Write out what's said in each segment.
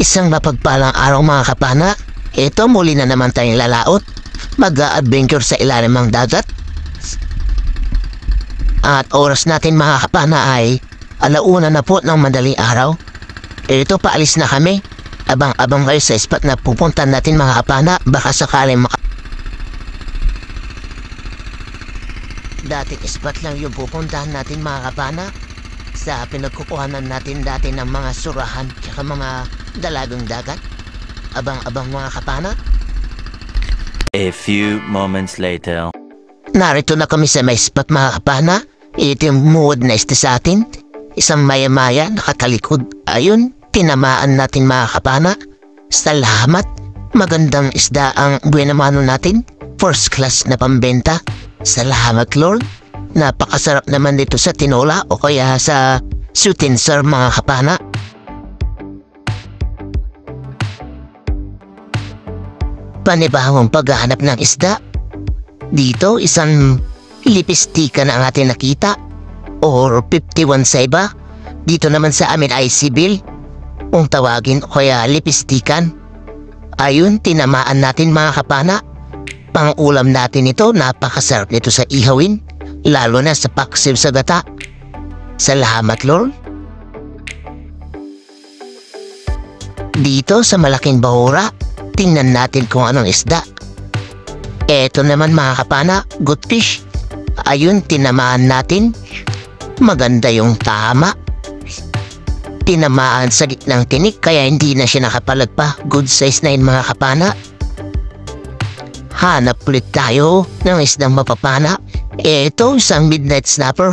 Isang mapagpalang araw mga kapana. Ito muli na naman tayong lalaot. Mag-a-adventure sa ilalim ng dagat. At oras natin mga kapana ay 1:00 na po ng madaling araw. Ito paalis na kami. Abang-abang kayo sa spot na pupuntan natin mga kapana. Baka sakaling dating spot lang yung pupuntahan natin mga kapana. Sa pinagkukuhanan natin dati ng mga surahan at mga dalagang dagat. Abang-abang mga kapana. A few moments later. Narito na kami sa may spot mga kapana. Ito yung muod na iste sa atin. Isang maya-maya nakatalikod. Ayun, tinamaan natin mga kapana. Salamat. Magandang isda ang buenamano natin. First class na pambenta. Salamat Lord. Napakasarap naman dito sa tinola o kaya sa sutinsar mga kapana. Panibawang paghahanap ng isda. Dito isang lipistikan ang ating nakita or 51 sa iba. Dito naman sa amin ay sibil kung tawagin o kaya lipistikan. Ayun, tinamaan natin mga kapana. Pang-ulam natin ito, napakasarap nito sa ihawin. Lalo na sa paksiw sa gata. Salamat Lord. Dito sa malaking bahura, tingnan natin kung anong isda. Eto naman mga kapana, good fish. Ayun, tinamaan natin. Maganda yung tama. Tinamaan sa gitnang tinik kaya hindi na siya nakapalag pa. Good size na yun mga kapana. Hanap ulit tayo ng isdang mapapana. Ito isang midnight snapper.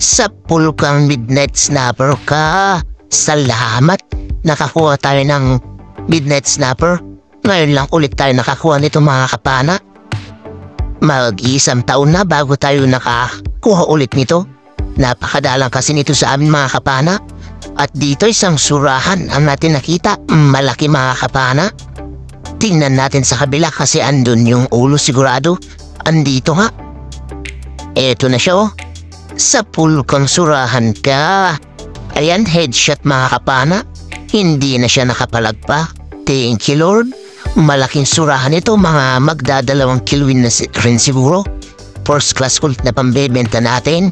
Sa pulkang midnight snapper ka. Salamat. Nakakuha tayo ng midnight snapper. Ngayon lang ulit tayo nakakuha nito mga kapana. Mag-isang taon na bago tayo nakakuha ulit nito. Napakadalang kasi nito sa amin mga kapana. At dito isang surahan ang natin nakita. Malaki mga kapana. Tingnan natin sa kabila kasi andun yung ulo sigurado. Andito nga. Eto na siya oh. Sa pulkang surahan ka. Ayan, headshot mga kapana. Hindi na siya nakapalagpa. Thank you Lord. Malaking surahan ito, mga magdadalawang kilowin na rin siguro. First class ulit na pambebenta natin.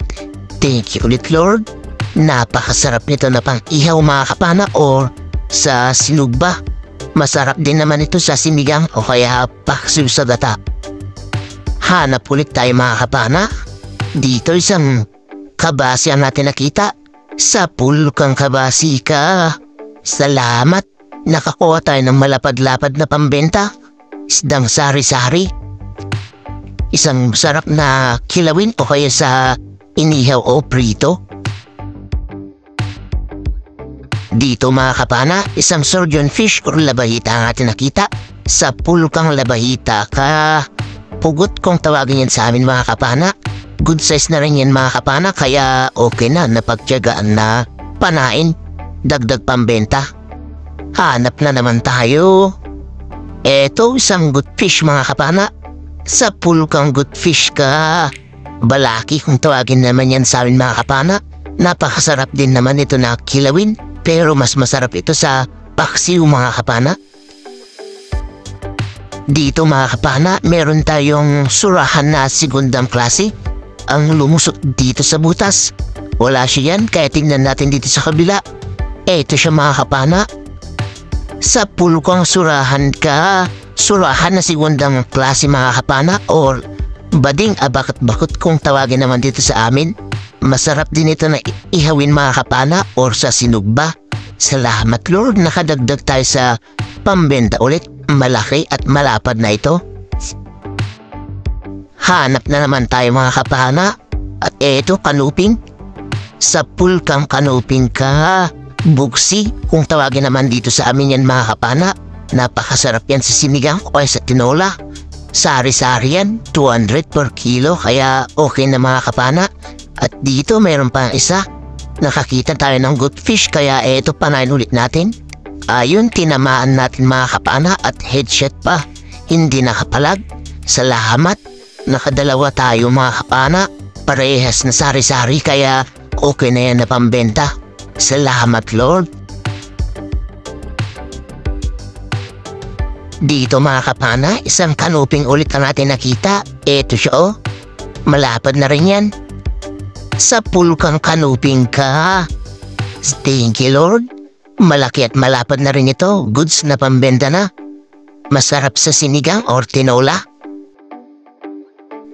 Thank you ulit Lord. Napakasarap nito na pang ihaw mga kapana or sa sinugba. Masarap din naman ito sa sinigang o kaya paksiw sa gata. Hanap ulit tayo mga kapana. Dito isang kabasi ang natin nakita. Sa pulkang kabasi ka. Salamat. Nakakuha tayo ng malapad-lapad na pambenta. Isdang sari-sari. Isang sarap na kilawin o kaya sa inihaw o prito. Dito mga kapana, isang surgeon fish or labahita ang atin nakita. Sa pulkang labahita ka. Pugot kung tawagin yan sa amin mga kapana. Good size na rin yan mga kapana kaya okay na napagtiyagaan na panain. Dagdag pambenta. Hanap na naman tayo. Eto isang good fish mga kapana. Sa pulkang good fish ka. Balaki kung tawagin naman yan sa amin mga kapana. Napakasarap din naman ito na kilawin. Pero mas masarap ito sa paksiw mga kapana. Dito mga kapana, meron tayong surahan na segundang klase. Ang lumusot dito sa butas. Wala siya yan, kaya tingnan natin dito sa kabila. Ito siya mga kapana. Sa pulkang surahan ka. Surahan na segundang klase mga kapana or bading abakot-bakot kung tawagin naman dito sa amin. Masarap din ito na ihawin mga kapana or sa sinugba. Salamat Lord, nakadagdag tayo sa pambenta ulit. Malaki at malapad na ito. Hanap na naman tayo mga kapana. At eto kanuping. Sa pulkang kanuping ka. Buksi, kung tawagin naman dito sa amin yan mga kapana. Napakasarap yan sa sinigang o sa tinola. Sari-sari yan, 200 per kilo kaya okay na mga kapana. At dito mayroon pang isa. Nakakita tayo ng good fish kaya eto panain ulit natin. Ayun, tinamaan natin mga kapana at headshot pa. Hindi nakapalag. Salamat. Nakadalawa tayo mga kapana. Parehas na sari-sari kaya okay na yan na pambenta. Salamat Lord. Dito mga kapana, isang kanuping ulit ang natin nakita. Eto siya oh. Malapad na rin yan. Sa pool kang kanuping ka. Thank you Lord. Malaki at malapad na rin ito. Goods na pambenta na. Masarap sa sinigang or tinola.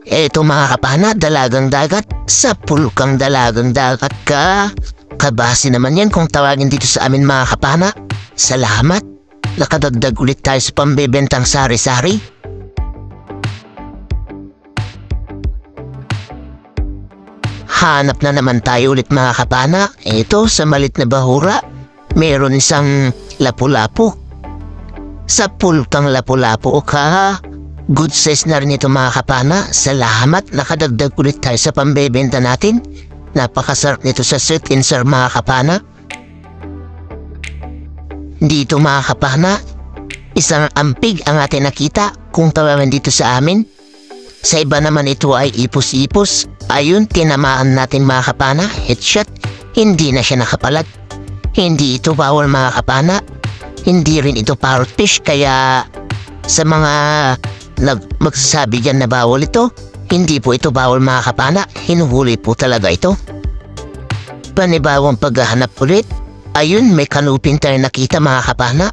Eto mga kapana, dalagang dagat. Sa pool kang dalagang dagat ka. Kabase naman yan kung tawagin dito sa amin mga kapana. Salamat. Nakadagdag ulit tayo sa pambebentang sari-sari. Hanap na naman tayo ulit mga kapana. Ito sa malit na bahura, meron isang lapu-lapu. Sa pool kang lapu-lapu ka. Good size na rin ito mga kapana. Salamat, nakadagdag ulit tayo sa pambebenta natin. Napakasarap nito sa sweet and sour mga kapana. Dito mga kapana, isang ampig ang ating nakita kung tawagan dito sa amin. Sa iba naman ito ay ipos-ipos. Ayun, tinamaan natin mga kapana, headshot. Hindi na siya nakapalag. Hindi ito bawal mga kapana. Hindi rin ito parrot fish, kaya sa mga magsasabi dyan na bawal ito, hindi po ito bawal mga kapana. Hinuhuli po talaga ito. Panibawang paghahanap ulit. Ayun, may kanuping tayo nakita mga kapana.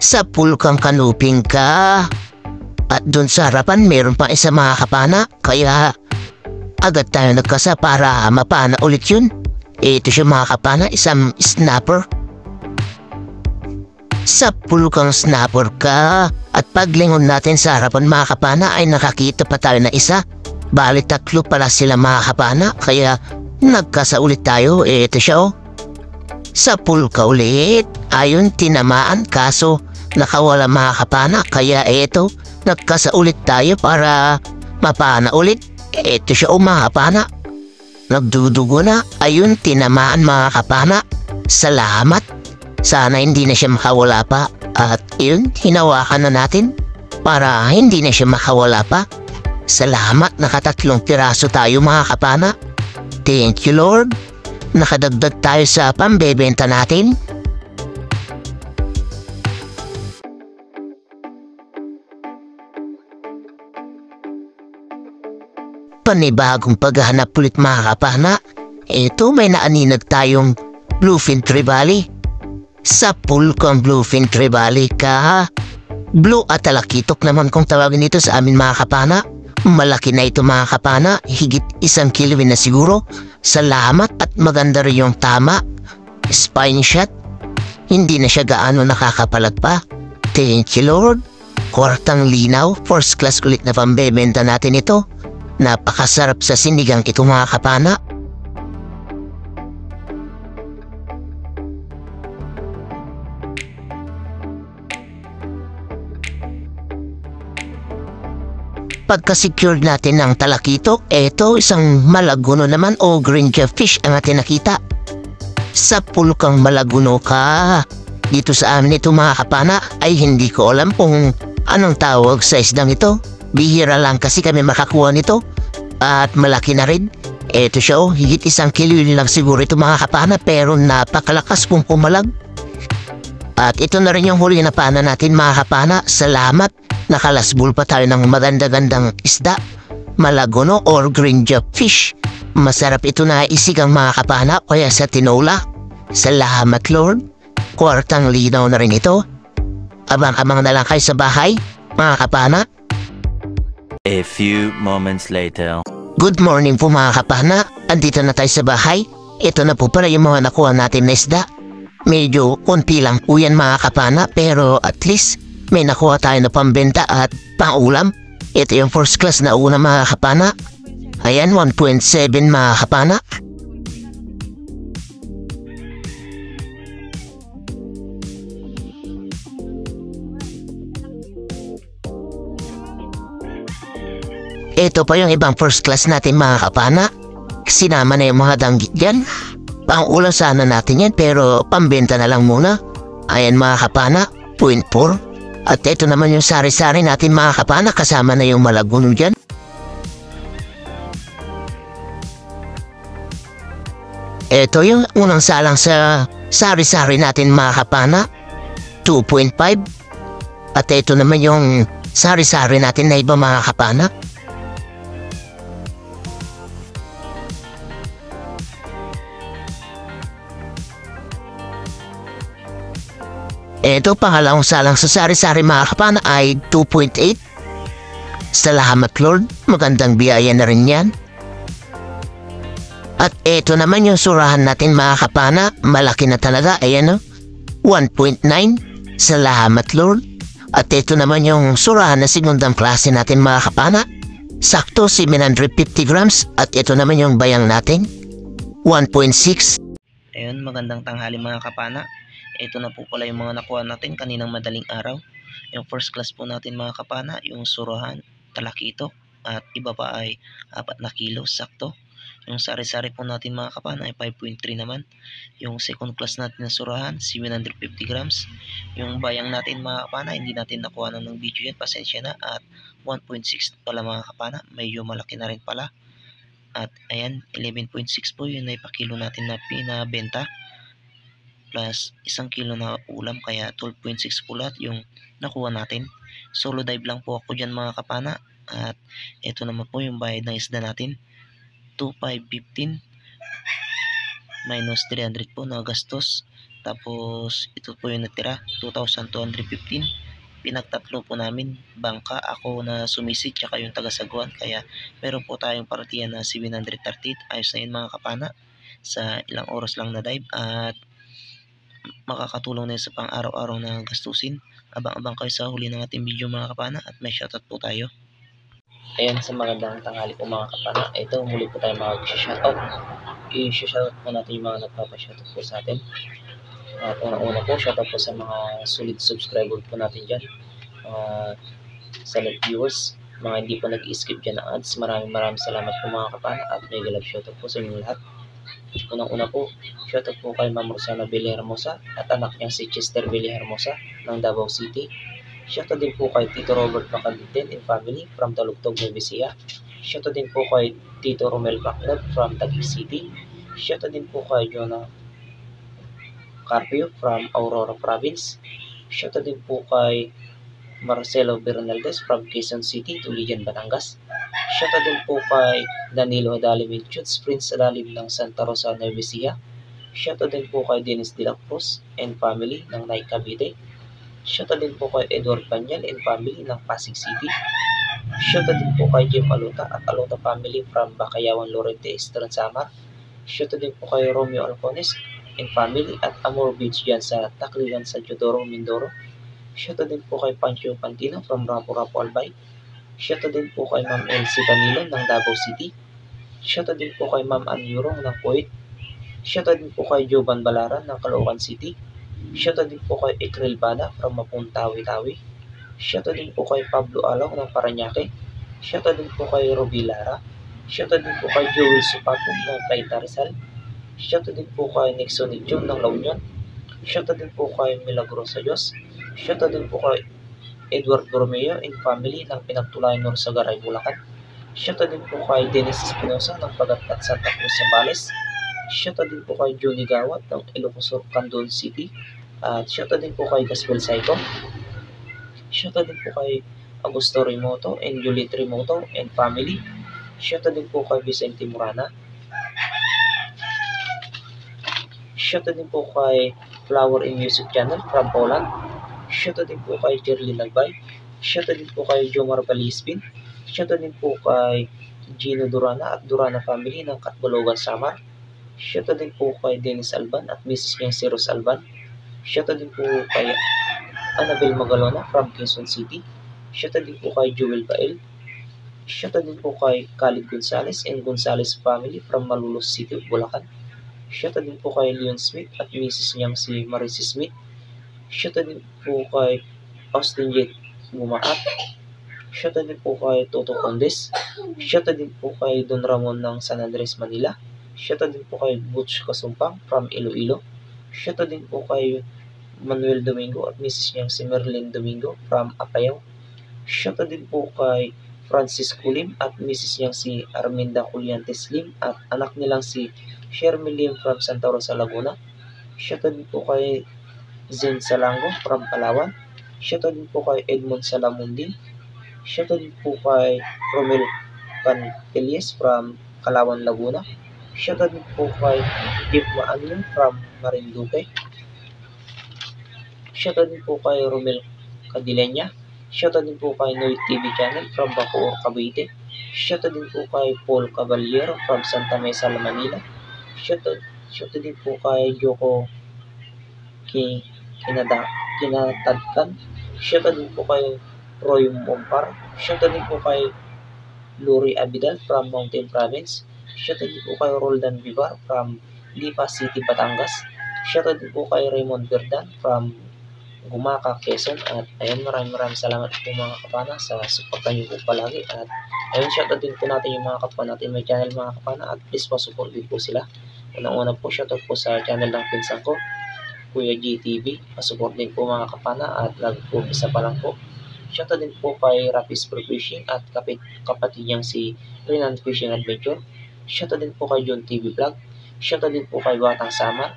Sa pool kang kanuping ka. At dun sa harapan, meron pa isa mga kapana. Kaya agad tayo nagkasa para mapana ulit yun. Ito siya mga kapana, isang snapper. Sa pool kang snapper ka. At paglingon natin sa harapan mga kapana ay nakakita pa tayo na isa. Bali 3 pala sila mga kapana. Kaya nagkasa ulit tayo. Ito siya oh. Sa pool ka ulit. Ayun, tinamaan kaso nakawala mga kapana. Kaya eto, nagkasa ulit tayo para mapana ulit. Eto siya o mga kapana. Nagdudugo na. Ayun, tinamaan mga kapana. Salamat. Sana hindi na siya makawala pa. At yun, hinawakan na natin para hindi na siya makawala pa. Salamat, nakatatlong piraso tayo mga kapana. Thank you Lord. Nakadagdag tayo sa pambebenta natin. Panibagong paghahanap ulit mga kapana. Ito, may naaninag tayong bluefin trevally. Sa pool kang bluefin trevally ka. Blue at talakitok naman kung tawagin ito sa amin mga kapana. Malaki na ito mga kapana, higit 1 kilo na siguro. Salamat at maganda rin yung tama. Spine shot. Hindi na siya gaano nakakapalag pa. Thank you Lord. Kwartang linaw, first class ulit na pambebenta natin ito. Napakasarap sa sinigang ito mga kapana. Pagka-secured natin ng talakito, eto isang malaguno naman o green fish ang ating nakita. Sa pool kang malaguno ka. Dito sa amin ito mga kapana ay hindi ko alam kung anong tawag sa isdang ito. Bihira lang kasi kami makakuha nito at malaki na rin. Eto siya oh, higit 1 kilo lang siguro ito mga kapana pero napakalakas kung pumalag. At ito na rin yung huli na pana natin mga kapana. Salamat. Nakalasbol pa tayo ng maganda-gandang isda. Malaguno or green fish. Masarap ito na isigang mga kapana kaya sa tinola. Salamat Lord. Kwartang linaw na rin ito. Abang-abang na lang kayo sa bahay mga kapana. A few moments later. Good morning po mga kapana. Andito na tayo sa bahay. Ito na po pala yung mga nakuha natin na isda. Medyo konti lang po yan mga kapana pero at least may nakuha tayo na pambenta at pangulam. Ito yung first class na una mga kapana. Ayan, 1.7 mga kapana. Ito pa yung ibang first class natin mga kapana. Sinama na yung mga danggit dyan. Pangulam sana natin yan pero pambenta na lang muna. Ayan mga kapana, 0.4. At ito naman yung sari-sari natin mga kapana, kasama na yung malaguno dyan. Ito yung unang salang sa sari-sari natin mga kapana, 2.5. At ito naman yung sari-sari natin na iba mga kapana. Ito pangalawang salang sa sari-sari mga kapana ay 2.8. Salamat Lord, magandang biyaya na rin yan. At ito naman yung surahan natin mga kapana, malaki na talaga, ayan o, 1.9. Salamat Lord. At ito naman yung surahan na segundang klase natin mga kapana, sakto 750 grams. At ito naman yung bayang natin, 1.6. Ayun, magandang tanghali mga kapana. Ito na po pala yung mga nakuha natin kaninang madaling araw. Yung first class po natin mga kapana, yung surahan, talakito. At iba pa ay 4 na kilo, sakto. Yung sari-sari po natin mga kapana ay 5.3 naman. Yung second class natin na surahan, 750 grams. Yung bayang natin mga kapana, hindi natin nakuha ng video yan, pasensya na. At 1.6 pala mga kapana, medyo malaki na rin pala. At ayan, 11.6 po yun na ipakilo natin na pinabenta. Plus 1 kilo na ulam, kaya 12.6 po lahat yung nakuha natin. Solo dive lang po ako dyan mga kapana. At ito naman po yung bayad ng isda natin, 2,515 minus 300 po na gastos. Tapos ito po yung natira, 2,215. Pinagtatlo po namin, bangka, ako na sumisid, tsaka yung taga-saguan. Kaya meron po tayong partiyan na 738. Ayos na yun mga kapana, sa ilang oras lang na dive. At makakatulong na yun sa pang araw-araw na gastusin. Abang-abang kayo sa huli ng ating video mga kapana. At may shoutout po tayo. Ayan, sa magandang tanghali po mga kapana. Ito, muli po tayo mag-shoutout. I-shoutout po natin yung mga nagpapa-shoutout po sa atin. At una po, shoutout po sa mga solid subscriber po natin dyan. Silent viewers, mga hindi po nag-skip dyan ng ads. Maraming salamat po mga kapana. At may galap shoutout po sa inyong lahat. Unang-una po, shoutout po kay Ma'am Rosana Villahermosa at anak niyang si Chester Villahermosa ng Davao City. Shoutout din po kay Tito Robert Macalitin and family from Talugtog, Nueva Ecija. Shoutout din po kay Tito Romel Bacnod from Taguig City. Shoutout din po kay Jonah Carpio from Aurora Province. Shoutout din po kay Marcelo Bernaldez from Quezon City, Tuligan, Batangas. Shoutout din po kay Danilo Adalim Chuts, Prince Adalim ng Santa Rosa, Nueva Ecija. Shoutout din po kay Dennis De La Cruz and family ng Nay Cavite. Shoutout din po kay Edward Panyal and family ng Pasig City. Shoutout din po kay Jim Alota at Alota family from Bakayawan, Lorente, Eastern Samar. Shoutout din po kay Romeo Alcones and family at Amor Beach dyan sa Taclilan, San Teodoro, Mindoro. Shoutout din po kay Pancho Pantino from Rapu-Rapu, Albay. Shoutout din po kay Ma'am Elsie Danilo ng Davao City. Shoutout din po kay Ma'am Ann Yurong ng Kuwait. Shoutout din po kay Jovan Balaran ng Caloocan City. Shoutout din po kay Ekril Bana from Mapun, Tawi-Tawi. Shoutout din po kay Pablo Alaw ng Parañaque. Shoutout din po kay Roby Lara. Shoutout din po kay Joel Supato ng Cainta, Rizal. Shoutout din po kay Nixon Nijong ng La Union. Shoutout din po kay Milagrosa Diyos. Shoutout din po kay Edward Borromeo and family ng Pinagtulayan Nor sa Garay, Bulacan. Shoutout din po kay Dennis Espinosa ng Pagat at Santa Cruz, Zambales. Shoutout din po kay Johnny Gawat ng Ilocos Sur, Candon City. At shoutout din po kay Gaspel Saiko. Shoutout din po kay Augusto Remoto and Juliet Remoto and family. Shoutout din po kay Vicente Morana. Shoutout din po kay Flower and Music Channel from Poland. Shoutout din po kay Jerlyn Nagbay. Shoutout din po kay Jomar Balispin. Shoutout din po kay Gino Durana at Durana family ng Katbalogan, Samar. Shoutout din po kay Dennis Alban at Mrs. niyang si Rose Alban. Shoutout din po kay Annabel Magalona from Quezon City. Shoutout din po kay Joel Bael. Shoutout din po kay Khalid Gonzales and Gonzales family from Malolos City, Bulacan. Shoutout din po kay Leon Smith at Mrs. niyang si Marcy Smith. Shoutout din po kay Austin J. Gumaat. Shoutout din po kay Toto Condes. Shoutout din po kay Don Ramon ng San Andres, Manila. Shoutout din po kay Butch Kasumpang from Iloilo. Shoutout din po kay Manuel Domingo at Mrs. niyang si Merlin Domingo from Apayao. Shoutout din po kay Francis Kulim at Mrs. niyang si Arminda Culiantes Lim at anak nilang si Shermy Lim from Santa Rosa, Laguna. Shoutout din po kay Zen Salango from Palawan. Shoutout din po kay Edmond Salamundin. Shoutout din po kay Romel Cantilles from Calauan, Laguna. Shoutout din po kay Jeff Maanyo from Marinduque. Shoutout din po kay Romel Cadilenia. Shoutout din po kay Noy TV Channel from Bacoor, Cavite. Shoutout din po kay Paul Caballero from Santa Mesa, Manila. Shoutout din po kay Joko Kinatadkan. Shoutout din po kay Roy Mompar. Shoutout din po kay Luri Abidal from Mountain Province. Shoutout din po kay Roldan Vivar from Lipa City, Batangas. Shoutout din po kay Raymond Verdan from Gumaca, Quezon. At ayun, maraming salamat po mga kapana sa suporta niyo po palagi. At ayun, shoutout din po natin yung mga kapana natin may channel mga kapana, at please po support din po sila. Unang-una po, shoutout po sa channel ng pinsan ko, Kuya GTV. Pasupport din po mga kapana, at lagi po isa pa lang po. Shoutout din po kay Rapis Pro Fishing at kapatid niyang si Renan Fishing Adventure. Shoutout din po kay John TV Vlog. Shoutout din po kay Batang Samar.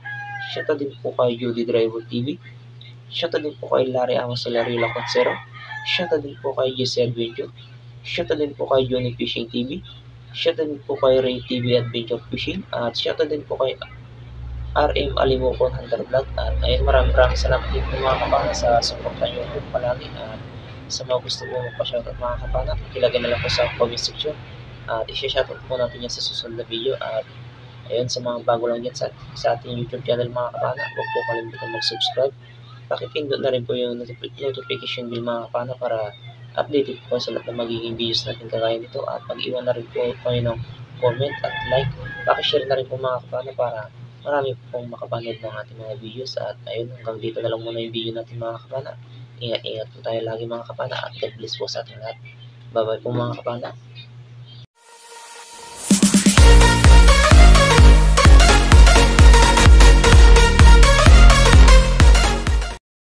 Shoutout din po kay Judy Driver TV. Shoutout din po kay Larry Amos Larila Consero. Shoutout din po kay Giselle Adventure. Shoutout din po kay Johnny Fishing TV. Shoutout din po kay Ray TV Adventure Fishing. At shoutout din po kay RM Alimokon Hunter Vlog. At ayun, maraming salamat din po mga kapana sa suporta nyo po palagi. At sa mga gusto po magpa-shoutout mga kapana, ilagay na lang po sa comment section. At i-shoutout po natin yan sa susunod na video. At ayun, sa mga bago lang dyan sa ating YouTube channel mga kapana, huwag po kalimutan mag-subscribe. Pakipindot na rin po yung notification bell mga kapana para updated po sa lahat ng magiging videos natin kagaya nito. At mag-iwan na rin po kayo ng comment at like. Pakishare na rin po mga kapana para marami pong makapanood ng ating mga videos. At ayun, hanggang dito na lang muna yung video natin mga kapana. Ingat-ingat po tayo lagi mga kapana, at God bless po sa ating lahat. Bye bye po mga kapana.